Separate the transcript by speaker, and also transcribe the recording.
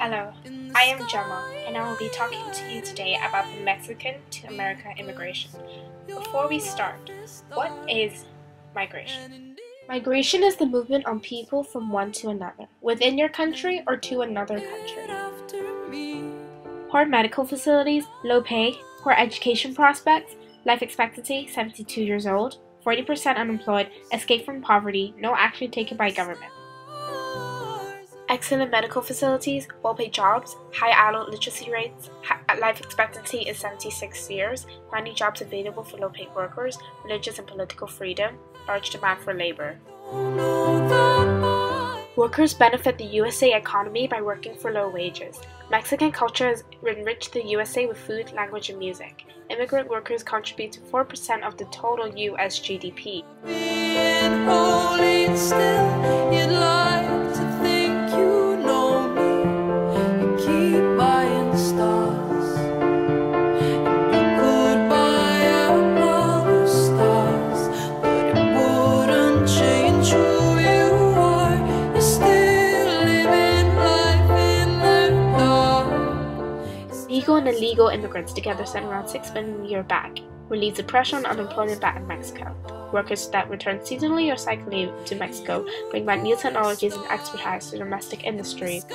Speaker 1: Hello, I am Gemma, and I will be talking to you today about the Mexican to America immigration. Before we start, what is migration? Migration is the movement of people from one to another, within your country or to another country. Poor medical facilities, low pay, poor education prospects, life expectancy 72 years old, 40% unemployed, escape from poverty, no action taken by government. Excellent medical facilities, well-paid jobs, high adult literacy rates, life expectancy is 76 years, many jobs available for low-paid workers, religious and political freedom, large demand for labor. Workers benefit the USA economy by working for low wages. Mexican culture has enriched the USA with food, language, and music. Immigrant workers contribute to 4% of the total US GDP. Legal and illegal immigrants together send around $6 billion a year back, relieves the pressure on unemployment back in Mexico. Workers that return seasonally or cyclically to Mexico bring back new technologies and expertise to domestic industries.